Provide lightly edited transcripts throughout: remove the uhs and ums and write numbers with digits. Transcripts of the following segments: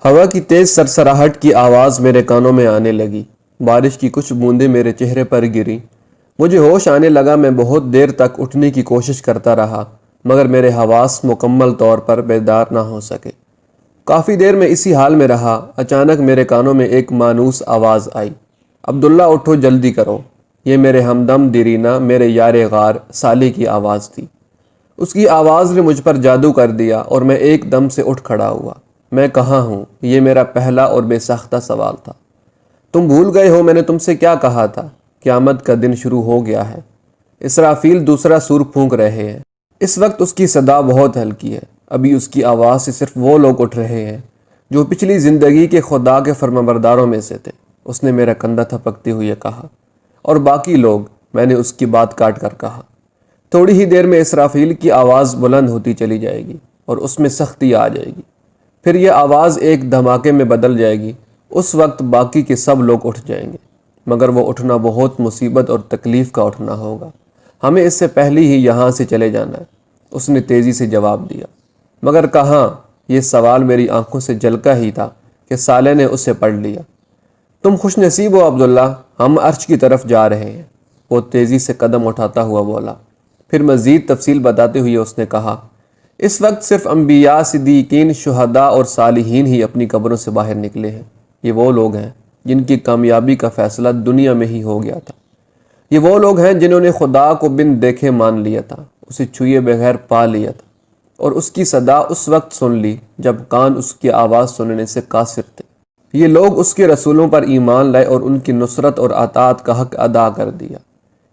ہوا کی تیز سرسراہٹ کی آواز میرے کانوں میں آنے لگی۔ بارش کی کچھ بوندیں میرے چہرے پر گریں۔ مجھے ہوش آنے لگا۔ میں بہت دیر تک اٹھنے کی کوشش کرتا رہا مگر میرے حواس مکمل طور پر بیدار نہ ہو سکے۔ کافی دیر میں اسی حال میں رہا۔ اچانک میرے کانوں میں ایک مانوس آواز آئی، عبداللہ اٹھو، جلدی کرو۔ یہ میرے ہمدم دیرینہ، میرے یار غار صالح کی آواز تھی۔ اس کی آواز نے مجھ پر جادو کر دیا اور میں ایک دم سے اٹھ کھڑا ہوا۔ میں کہاں ہوں؟ یہ میرا پہلا اور بے ساختہ سوال تھا۔ تم بھول گئے ہو میں نے تم سے کیا کہا تھا؟ قیامت کا دن شروع ہو گیا ہے۔ اسرافیل دوسرا سور پھونک رہے ہیں۔ اس وقت اس کی صدا بہت ہلکی ہے۔ ابھی اس کی آواز سے صرف وہ لوگ اٹھ رہے ہیں جو پچھلی زندگی کے خدا کے فرمانبرداروں میں سے تھے۔ اس نے میرا کندھا تھپکتے ہوئے کہا۔ اور باقی لوگ؟ میں نے اس کی بات کاٹ کر کہا۔ تھوڑی ہی دیر میں اسرافیل کی آواز بلند ہوتی چلی جائے گی اور اس میں سختی آ جائے گی۔ پھر یہ آواز ایک دھماکے میں بدل جائے گی۔ اس وقت باقی کے سب لوگ اٹھ جائیں گے، مگر وہ اٹھنا بہت مصیبت اور تکلیف کا اٹھنا ہوگا۔ ہمیں اس سے پہلے ہی یہاں سے چلے جانا ہے۔ اس نے تیزی سے جواب دیا۔ مگر کہاں؟ یہ سوال میری آنکھوں سے جھلکا ہی تھا کہ صالح نے اسے پڑھ لیا۔ تم خوش نصیب ہو عبداللہ، ہم عرش کی طرف جا رہے ہیں، وہ تیزی سے قدم اٹھاتا ہوا بولا۔ پھر مزید تفصیل بتاتے ہوئے اس نے کہا، اس وقت صرف انبیاء، صدیقین، شہداء اور صالحین ہی اپنی قبروں سے باہر نکلے ہیں۔ یہ وہ لوگ ہیں جن کی کامیابی کا فیصلہ دنیا میں ہی ہو گیا تھا۔ یہ وہ لوگ ہیں جنہوں نے خدا کو بن دیکھے مان لیا تھا، اسے چھوئے بغیر پا لیا تھا، اور اس کی صدا اس وقت سن لی جب کان اس کی آواز سننے سے قاصر تھے۔ یہ لوگ اس کے رسولوں پر ایمان لائے اور ان کی نصرت اور اطاعت کا حق ادا کر دیا۔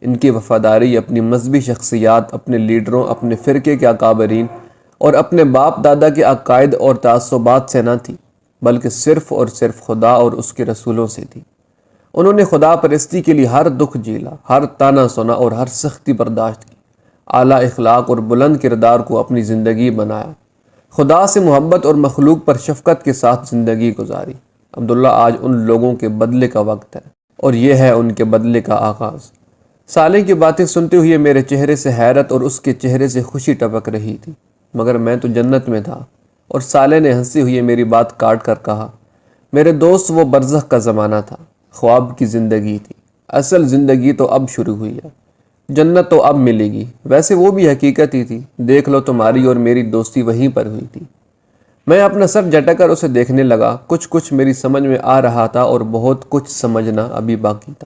ان کی وفاداری اپنی مذہبی شخصیات، اپنے لیڈروں، اپنے فرقے کے اکابرین اور اپنے باپ دادا کے عقائد اور تعصبات سے نہ تھی، بلکہ صرف اور صرف خدا اور اس کے رسولوں سے تھی۔ انہوں نے خدا پرستی کے لیے ہر دکھ جھیلا، ہر تانا سنا اور ہر سختی برداشت کی، اعلیٰ اخلاق اور بلند کردار کو اپنی زندگی بنایا، خدا سے محبت اور مخلوق پر شفقت کے ساتھ زندگی گزاری۔ عبداللہ، آج ان لوگوں کے بدلے کا وقت ہے اور یہ ہے ان کے بدلے کا آغاز۔ صالح کی باتیں سنتے ہوئے میرے چہرے سے حیرت اور اس کے چہرے سے خوشی ٹپک رہی تھی، مگر میں تو جنت میں تھا۔ اور صالح نے ہنستے ہوئے میری بات کاٹ کر کہا، میرے دوست، وہ برزخ کا زمانہ تھا، خواب کی زندگی تھی، اصل زندگی تو اب شروع ہوئی ہے، جنت تو اب ملے گی۔ ویسے وہ بھی حقیقت ہی تھی، دیکھ لو تمہاری اور میری دوستی وہیں پر ہوئی تھی۔ میں اپنا سر جھٹک کر اسے دیکھنے لگا۔ کچھ میری سمجھ میں آ رہا تھا اور بہت کچھ سمجھنا ابھی باقی تھا،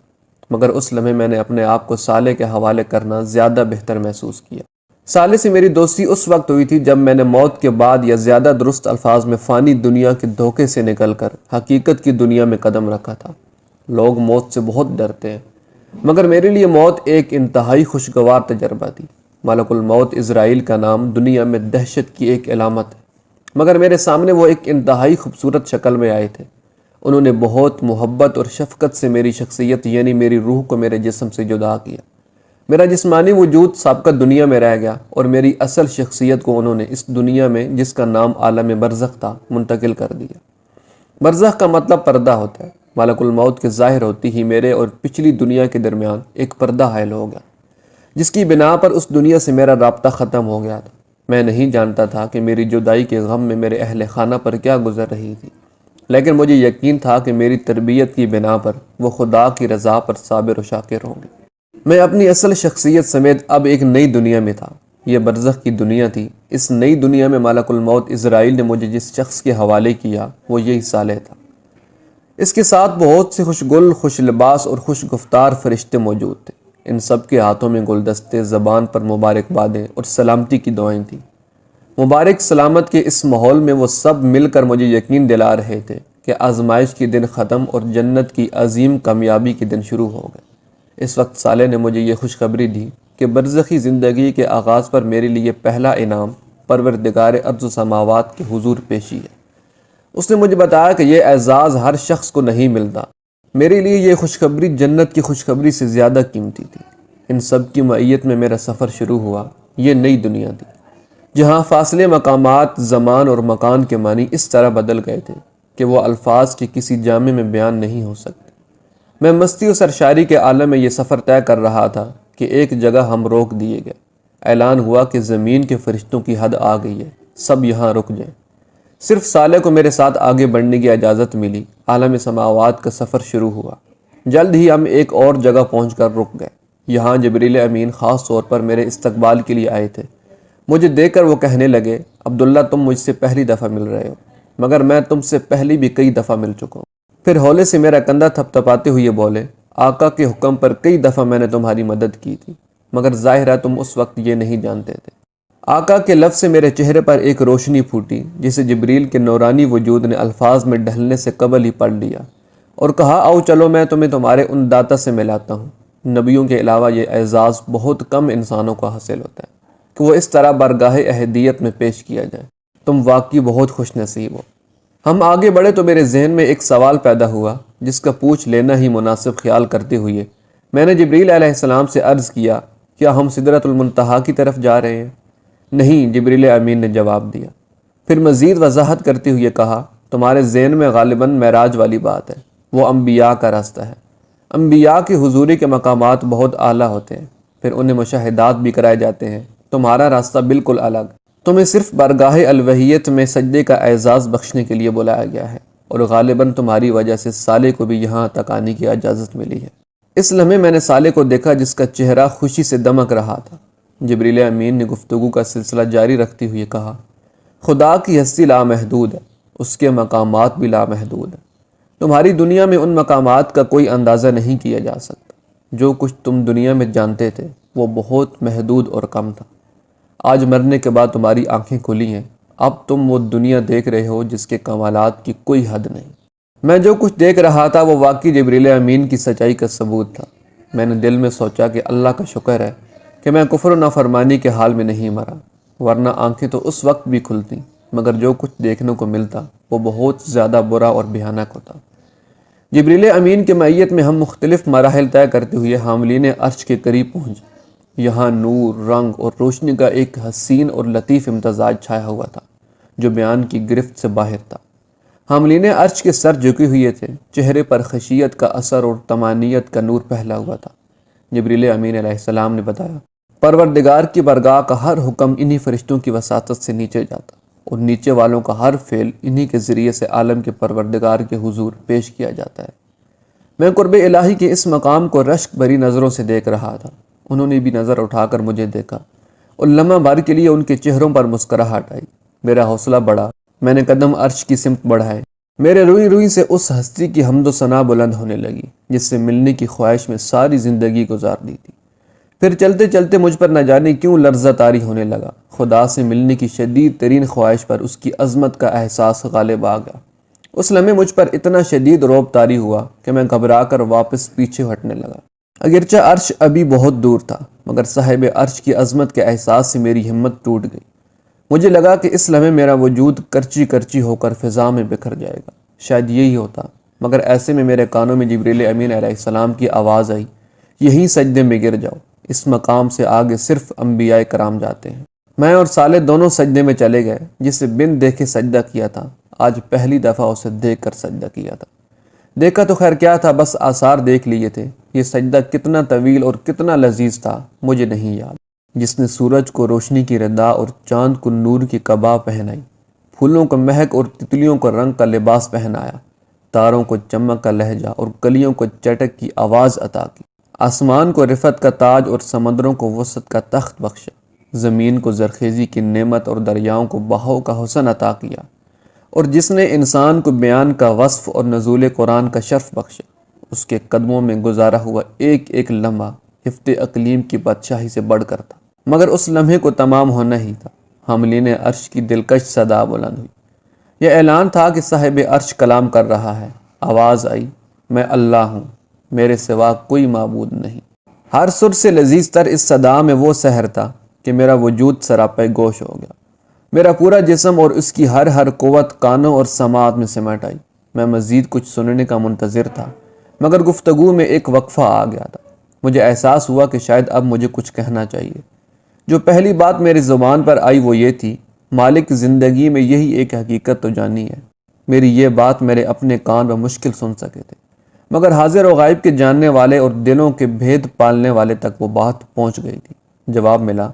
مگر اس لمحے میں نے اپنے آپ کو صالح کے حوالے کرنا زیادہ بہتر محسوس کیا۔ صالح سے میری دوستی اس وقت ہوئی تھی جب میں نے موت کے بعد، یا زیادہ درست الفاظ میں فانی دنیا کے دھوکے سے نکل کر حقیقت کی دنیا میں قدم رکھا تھا۔ لوگ موت سے بہت ڈرتے ہیں، مگر میرے لیے موت ایک انتہائی خوشگوار تجربہ تھی۔ ملک الموت عزرائیل کا نام دنیا میں دہشت کی ایک علامت ہے، مگر میرے سامنے وہ ایک انتہائی خوبصورت شکل میں آئے تھے۔ انہوں نے بہت محبت اور شفقت سے میری شخصیت یعنی میری روح کو میرے جسم سے جدا کیا۔ میرا جسمانی وجود سابقہ دنیا میں رہ گیا اور میری اصل شخصیت کو انہوں نے اس دنیا میں، جس کا نام عالم برزخ تھا، منتقل کر دیا۔ برزخ کا مطلب پردہ ہوتا ہے۔ ملک الموت کے ظاہر ہوتی ہی میرے اور پچھلی دنیا کے درمیان ایک پردہ حائل ہو گیا، جس کی بنا پر اس دنیا سے میرا رابطہ ختم ہو گیا تھا۔ میں نہیں جانتا تھا کہ میری جدائی کے غم میں میرے اہل خانہ پر کیا گزر رہی تھی، لیکن مجھے یقین تھا کہ میری تربیت کی بنا پر وہ خدا کی رضا پر صابر و شاکر ہوں گے۔ میں اپنی اصل شخصیت سمیت اب ایک نئی دنیا میں تھا۔ یہ برزخ کی دنیا تھی۔ اس نئی دنیا میں ملک الموت عزرائیل نے مجھے جس شخص کے حوالے کیا وہ یہی صالح تھا۔ اس کے ساتھ بہت سے خوش گل، خوش لباس اور خوش گفتار فرشتے موجود تھے۔ ان سب کے ہاتھوں میں گلدستے، زبان پر مبارکبادیں اور سلامتی کی دعائیں تھیں۔ مبارک سلامت کے اس ماحول میں وہ سب مل کر مجھے یقین دلا رہے تھے کہ آزمائش کے دن ختم اور جنت کی عظیم کامیابی کے دن شروع ہو گئے۔ اس وقت صالح نے مجھے یہ خوشخبری دی کہ برزخی زندگی کے آغاز پر میرے لیے پہلا انعام پروردگار ارض و سماوات کے حضور پیشی ہے۔ اس نے مجھے بتایا کہ یہ اعزاز ہر شخص کو نہیں ملتا۔ میرے لیے یہ خوشخبری جنت کی خوشخبری سے زیادہ قیمتی تھی۔ ان سب کی معیت میں میرا سفر شروع ہوا۔ یہ نئی دنیا تھی جہاں فاصلے، مقامات، زمان اور مکان کے معنی اس طرح بدل گئے تھے کہ وہ الفاظ کے کسی جامع میں بیان نہیں ہو سکتے۔ میں مستی و سرشاری کے عالم میں یہ سفر طے کر رہا تھا کہ ایک جگہ ہم روک دیے گئے۔ اعلان ہوا کہ زمین کے فرشتوں کی حد آ گئی ہے، سب یہاں رک جائیں۔ صرف صالح کو میرے ساتھ آگے بڑھنے کی اجازت ملی۔ عالم سماوات کا سفر شروع ہوا۔ جلد ہی ہم ایک اور جگہ پہنچ کر رک گئے۔ یہاں جبریل امین خاص طور پر میرے استقبال کے لیے آئے تھے۔ مجھے دیکھ کر وہ کہنے لگے، عبداللہ تم مجھ سے پہلی دفعہ مل رہے ہو، مگر میں تم سے پہلی بھی کئی دفعہ مل چکا ہوں۔ پھر ہولے سے میرا کندھا تھپ تھپاتے ہوئے بولے، آقا کے حکم پر کئی دفعہ میں نے تمہاری مدد کی تھی، مگر ظاہر ہے تم اس وقت یہ نہیں جانتے تھے۔ آقا کے لفظ سے میرے چہرے پر ایک روشنی پھوٹی، جسے جبریل کے نورانی وجود نے الفاظ میں ڈھلنے سے قبل ہی پڑھ لیا، اور کہا، آؤ چلو میں تمہیں تمہارے ان داتا سے ملاتا ہوں۔ نبیوں کے علاوہ یہ اعزاز بہت کم انسانوں کو حاصل ہوتا ہے کہ وہ اس طرح بارگاہ احدیت میں پیش کیا جائے۔ تم واقعی بہت خوش نصیب ہو۔ ہم آگے بڑھے تو میرے ذہن میں ایک سوال پیدا ہوا، جس کا پوچھ لینا ہی مناسب خیال کرتے ہوئے میں نے جبریل علیہ السلام سے عرض کیا، کیا ہم سدرۃ المنتہا کی طرف جا رہے ہیں؟ نہیں، جبریل امین نے جواب دیا۔ پھر مزید وضاحت کرتے ہوئے کہا، تمہارے ذہن میں غالباً معراج والی بات ہے، وہ انبیاء کا راستہ ہے۔ انبیاء کی حضوری کے مقامات بہت اعلیٰ ہوتے ہیں، پھر انہیں مشاہدات بھی کرائے جاتے ہیں۔ تمہارا راستہ بالکل الگ، تمہیں صرف بارگاہ الوہیت میں سجدے کا اعزاز بخشنے کے لیے بلایا گیا ہے، اور غالباً تمہاری وجہ سے صالح کو بھی یہاں تک آنے کی اجازت ملی ہے۔ اس لمحے میں نے صالح کو دیکھا، جس کا چہرہ خوشی سے دمک رہا تھا۔ جبریل امین نے گفتگو کا سلسلہ جاری رکھتے ہوئے کہا، خدا کی ہستی لامحدود ہے، اس کے مقامات بھی لامحدود ہیں۔ تمہاری دنیا میں ان مقامات کا کوئی اندازہ نہیں کیا جا سکتا۔ جو کچھ تم دنیا میں جانتے تھے وہ بہت محدود اور کم تھا۔ آج مرنے کے بعد تمہاری آنکھیں کھلی ہیں، اب تم وہ دنیا دیکھ رہے ہو جس کے کمالات کی کوئی حد نہیں۔ میں جو کچھ دیکھ رہا تھا وہ واقعی جبریل امین کی سچائی کا ثبوت تھا۔ میں نے دل میں سوچا کہ اللہ کا شکر ہے کہ میں کفر و نافرمانی کے حال میں نہیں مرا، ورنہ آنکھیں تو اس وقت بھی کھلتیں، مگر جو کچھ دیکھنے کو ملتا وہ بہت زیادہ برا اور بھیانک ہوتا۔ جبریل امین کے معیت میں ہم مختلف مراحل طے کرتے ہوئے حاملین عرش کے قریب پہنچے۔ یہاں نور، رنگ اور روشنی کا ایک حسین اور لطیف امتزاج چھایا ہوا تھا، جو بیان کی گرفت سے باہر تھا۔ حاملین عرش کے سر جھکے ہوئے تھے، چہرے پر خشیت کا اثر اور طمانینت کا نور پھیلا ہوا تھا۔ جبریل امین علیہ السلام نے بتایا، پروردگار کی بارگاہ کا ہر حکم انہی فرشتوں کی وساطت سے نیچے جاتا، اور نیچے والوں کا ہر فعل انہی کے ذریعے سے عالم کے پروردگار کے حضور پیش کیا جاتا ہے۔ میں قرب الہی کے اس مقام کو رشک بھری نظروں سے دیکھ رہا تھا۔ انہوں نے بھی نظر اٹھا کر مجھے دیکھا، اور لمحہ بھر کے لیے ان کے چہروں پر مسکراہٹ آئی۔ میرا حوصلہ بڑھا، میں نے قدم عرش کی سمت بڑھائے۔ میرے روئی روئی سے اس ہستی کی حمد و ثنا بلند ہونے لگی، جس سے ملنے کی خواہش میں ساری زندگی گزار دی تھی۔ پھر چلتے چلتے مجھ پر نہ جانے کیوں لرزہ طاری ہونے لگا۔ خدا سے ملنے کی شدید ترین خواہش پر اس کی عظمت کا احساس غالب آ گیا۔ اس لمحے مجھ پر اتنا شدید رعب طاری ہوا کہ میں گھبرا کر واپس پیچھے ہٹنے لگا۔ اگرچہ عرش ابھی بہت دور تھا، مگر صاحب عرش کی عظمت کے احساس سے میری ہمت ٹوٹ گئی۔ مجھے لگا کہ اس لمحے میرا وجود کرچی کرچی ہو کر فضا میں بکھر جائے گا۔ شاید یہی ہوتا، مگر ایسے میں میرے کانوں میں جبریل امین علیہ السلام کی آواز آئی، یہیں سجدے میں گر جاؤ، اس مقام سے آگے صرف انبیاء کرام جاتے ہیں۔ میں اور صالح دونوں سجدے میں چلے گئے۔ جسے بن دیکھے سجدہ کیا تھا، آج پہلی دفعہ اسے دیکھ کر سجدہ کیا تھا۔ دیکھا تو خیر کیا تھا، بس آثار دیکھ لیے تھے۔ یہ سجدہ کتنا طویل اور کتنا لذیذ تھا مجھے نہیں یاد۔ جس نے سورج کو روشنی کی ردا اور چاند کو نور کی قبا پہنائی، پھولوں کو مہک اور تتلیوں کو رنگ کا لباس پہنایا، تاروں کو چمک کا لہجہ اور کلیوں کو چٹک کی آواز عطا کی، آسمان کو رفعت کا تاج اور سمندروں کو وسعت کا تخت بخشا، زمین کو زرخیزی کی نعمت اور دریاؤں کو بہاؤ کا حسن عطا کیا، اور جس نے انسان کو بیان کا وصف اور نزول قرآن کا شرف بخشا، اس کے قدموں میں گزارا ہوا ایک ایک لمحہ ہفت اقلیم کی بادشاہی سے بڑھ کر تھا۔ مگر اس لمحے کو تمام ہونا ہی تھا۔ حاملین عرش کی دلکش صدا بلند ہوئی۔ یہ اعلان تھا کہ صاحب عرش کلام کر رہا ہے۔ آواز آئی، میں اللہ ہوں، میرے سوا کوئی معبود نہیں۔ ہر سر سے لذیذ تر اس صدا میں وہ سحر تھا کہ میرا وجود سراپے گوش ہو گیا۔ میرا پورا جسم اور اس کی ہر قوت کانوں اور سماعت میں سمٹ آئی۔ میں مزید کچھ سننے کا منتظر تھا، مگر گفتگو میں ایک وقفہ آ گیا تھا۔ مجھے احساس ہوا کہ شاید اب مجھے کچھ کہنا چاہیے۔ جو پہلی بات میری زبان پر آئی وہ یہ تھی، مالک زندگی میں یہی ایک حقیقت تو جانی ہے۔ میری یہ بات میرے اپنے کان بمشکل سن سکے تھے، مگر حاضر و غائب کے جاننے والے اور دلوں کے بھید پالنے والے تک وہ بات پہنچ گئی تھی۔ جواب ملا،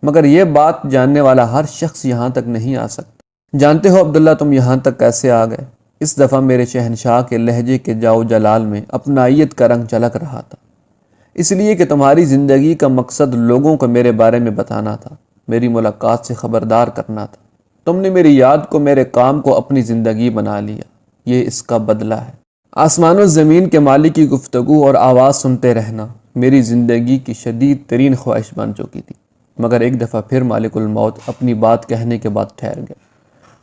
مگر یہ بات جاننے والا ہر شخص یہاں تک نہیں آ سکتا۔ جانتے ہو عبداللہ تم یہاں تک کیسے آ گئے؟ اس دفعہ میرے شہنشاہ کے لہجے کے جاؤ جلال میں اپنائیت کا رنگ جھلک رہا تھا، اس لیے کہ تمہاری زندگی کا مقصد لوگوں کو میرے بارے میں بتانا تھا، میری ملاقات سے خبردار کرنا تھا۔ تم نے میری یاد کو، میرے کام کو اپنی زندگی بنا لیا، یہ اس کا بدلہ ہے۔ آسمان و زمین کے مالک کی گفتگو اور آواز سنتے رہنا میری زندگی کی شدید ترین خواہش بن چکی تھی، مگر ایک دفعہ پھر مالک الموت اپنی بات کہنے کے بعد ٹھہر گیا۔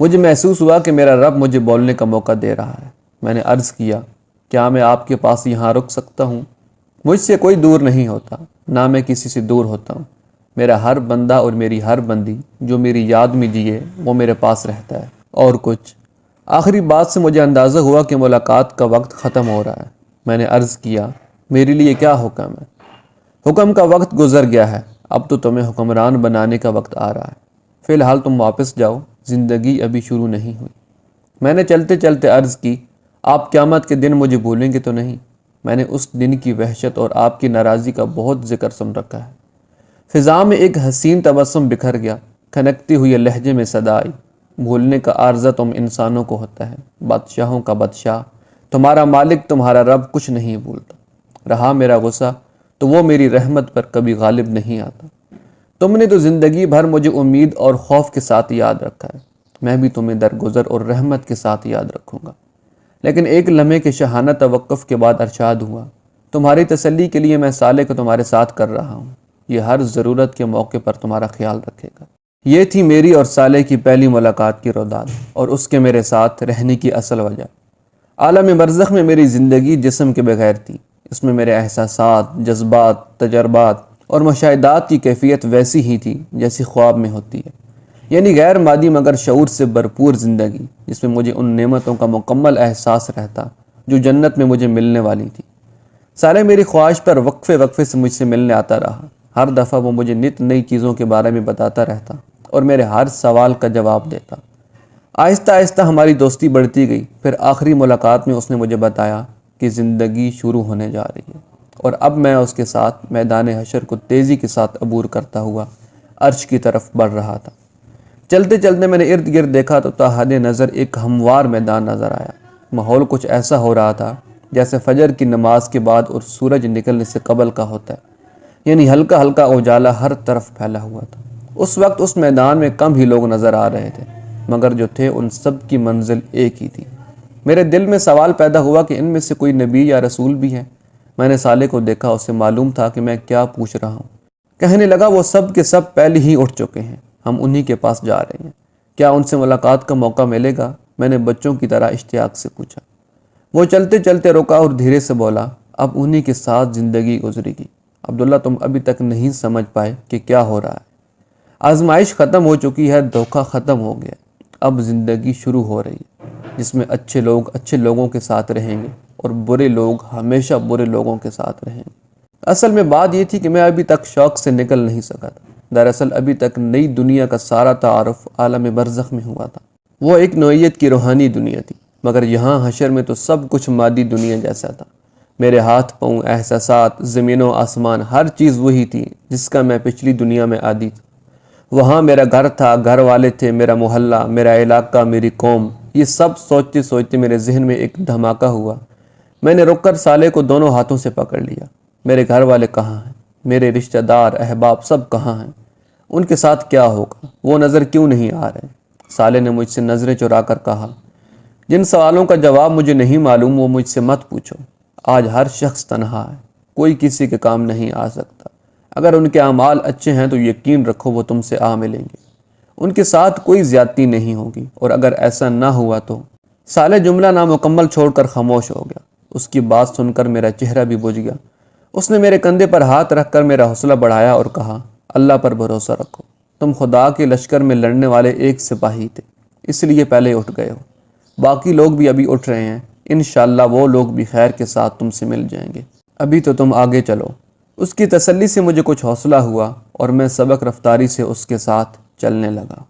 مجھے محسوس ہوا کہ میرا رب مجھے بولنے کا موقع دے رہا ہے۔ میں نے عرض کیا، کیا میں آپ کے پاس یہاں رک سکتا ہوں؟ مجھ سے کوئی دور نہیں ہوتا، نہ میں کسی سے دور ہوتا ہوں۔ میرا ہر بندہ اور میری ہر بندی جو میری یاد میں جیے وہ میرے پاس رہتا ہے، اور کچھ۔ آخری بات سے مجھے اندازہ ہوا کہ ملاقات کا وقت ختم ہو رہا ہے۔ میں نے عرض کیا، میرے لیے کیا حکم ہے؟ حکم کا وقت گزر گیا ہے، اب تو تمہیں حکمران بنانے کا وقت آ رہا ہے۔ فی الحال تم واپس جاؤ، زندگی ابھی شروع نہیں ہوئی۔ میں نے چلتے چلتے عرض کی، آپ قیامت کے دن مجھے بھولیں گے تو نہیں؟ میں نے اس دن کی وحشت اور آپ کی ناراضی کا بہت ذکر سن رکھا ہے۔ فضا میں ایک حسین تبسم بکھر گیا، کھنکتی ہوئی لہجے میں صدا آئی، بھولنے کا عارضہ تم انسانوں کو ہوتا ہے، بادشاہوں کا بادشاہ، تمہارا مالک تمہارا رب کچھ نہیں بھولتا۔ رہا میرا غصہ تو وہ میری رحمت پر کبھی غالب نہیں آتا۔ تم نے تو زندگی بھر مجھے امید اور خوف کے ساتھ یاد رکھا ہے، میں بھی تمہیں درگزر اور رحمت کے ساتھ یاد رکھوں گا۔ لیکن ایک لمحے کے شاہانہ توقف کے بعد ارشاد ہوا، تمہاری تسلی کے لیے میں صالح کو تمہارے ساتھ کر رہا ہوں، یہ ہر ضرورت کے موقع پر تمہارا خیال رکھے گا۔ یہ تھی میری اور صالح کی پہلی ملاقات کی روداد اور اس کے میرے ساتھ رہنے کی اصل وجہ۔ عالم برزخ میں میری زندگی جسم کے بغیر تھی، اس میں میرے احساسات، جذبات، تجربات اور مشاہدات کی کیفیت ویسی ہی تھی جیسی خواب میں ہوتی ہے، یعنی غیر مادی مگر شعور سے بھرپور زندگی جس میں مجھے ان نعمتوں کا مکمل احساس رہتا جو جنت میں مجھے ملنے والی تھی۔ صالح میری خواہش پر وقفے وقفے سے مجھ سے ملنے آتا رہا، ہر دفعہ وہ مجھے نت نئی چیزوں کے بارے میں بتاتا رہتا اور میرے ہر سوال کا جواب دیتا۔ آہستہ آہستہ ہماری دوستی بڑھتی گئی، پھر آخری ملاقات میں اس نے مجھے بتایا کہ زندگی شروع ہونے جا رہی ہے، اور اب میں اس کے ساتھ میدان حشر کو تیزی کے ساتھ عبور کرتا ہوا عرش کی طرف بڑھ رہا تھا۔ چلتے چلتے میں نے ارد گرد دیکھا تو تا حد نظر ایک ہموار میدان نظر آیا۔ ماحول کچھ ایسا ہو رہا تھا جیسے فجر کی نماز کے بعد اور سورج نکلنے سے قبل کا ہوتا ہے، یعنی ہلکا ہلکا اجالا ہر طرف پھیلا ہوا تھا۔ اس وقت اس میدان میں کم ہی لوگ نظر آ رہے تھے، مگر جو تھے ان سب کی منزل ایک ہی تھی۔ میرے دل میں سوال پیدا ہوا کہ ان میں سے کوئی نبی یا رسول بھی ہے۔ میں نے صالح کو دیکھا، اسے معلوم تھا کہ میں کیا پوچھ رہا ہوں۔ کہنے لگا، وہ سب کے سب پہلے ہی اٹھ چکے ہیں، ہم انہی کے پاس جا رہے ہیں، کیا ان سے ملاقات کا موقع ملے گا؟ میں نے بچوں کی طرح اشتیاق سے پوچھا۔ وہ چلتے چلتے رکا اور دھیرے سے بولا، اب انہی کے ساتھ زندگی گزرے گی۔ عبداللہ تم ابھی تک نہیں سمجھ پائے کہ کیا ہو رہا ہے۔ آزمائش ختم ہو چکی ہے، دھوکہ ختم ہو گیا، اب زندگی شروع ہو رہی ہے جس میں اچھے لوگ اچھے لوگوں کے ساتھ رہیں گے اور برے لوگ ہمیشہ برے لوگوں کے ساتھ رہیں گے۔ اصل میں بات یہ تھی کہ میں ابھی تک شوق سے نکل نہیں سکا تھا۔ دراصل ابھی تک نئی دنیا کا سارا تعارف عالم برزخ میں ہوا تھا۔ وہ ایک نوعیت کی روحانی دنیا تھی، مگر یہاں حشر میں تو سب کچھ مادی دنیا جیسا تھا۔ میرے ہاتھ پاؤں، احساسات، زمین و آسمان، ہر چیز وہی تھی جس کا میں پچھلی دنیا میں عادی تھا۔ وہاں میرا گھر تھا، گھر والے تھے، میرا محلہ، میرا علاقہ، میری قوم، یہ سب سوچتے سوچتے میرے ذہن میں ایک دھماکہ ہوا۔ میں نے رک کر صالح کو دونوں ہاتھوں سے پکڑ لیا۔ میرے گھر والے کہاں ہیں؟ میرے رشتہ دار، احباب سب کہاں ہیں؟ ان کے ساتھ کیا ہوگا؟ وہ نظر کیوں نہیں آ رہے؟ صالح نے مجھ سے نظریں چرا کر کہا، جن سوالوں کا جواب مجھے نہیں معلوم وہ مجھ سے مت پوچھو۔ آج ہر شخص تنہا ہے، کوئی کسی کے کام نہیں آ سکتا۔ اگر ان کے اعمال اچھے ہیں تو یقین رکھو وہ تم سے آ ملیں گے، ان کے ساتھ کوئی زیادتی نہیں ہوگی، اور اگر ایسا نہ ہوا تو۔ صالح جملہ نامکمل چھوڑ کر خاموش ہو گیا۔ اس کی بات سن کر میرا چہرہ بھی بجھ گیا۔ اس نے میرے کندھے پر ہاتھ رکھ کر میرا حوصلہ بڑھایا اور کہا، اللہ پر بھروسہ رکھو، تم خدا کے لشکر میں لڑنے والے ایک سپاہی تھے، اس لیے پہلے اٹھ گئے ہو، باقی لوگ بھی ابھی اٹھ رہے ہیں، انشاءاللہ وہ لوگ بھی خیر کے ساتھ تم سے مل جائیں گے، ابھی تو تم آگے چلو۔ اس کی تسلی سے مجھے کچھ حوصلہ ہوا اور میں سبق رفتاری سے اس کے ساتھ چلنے لگا۔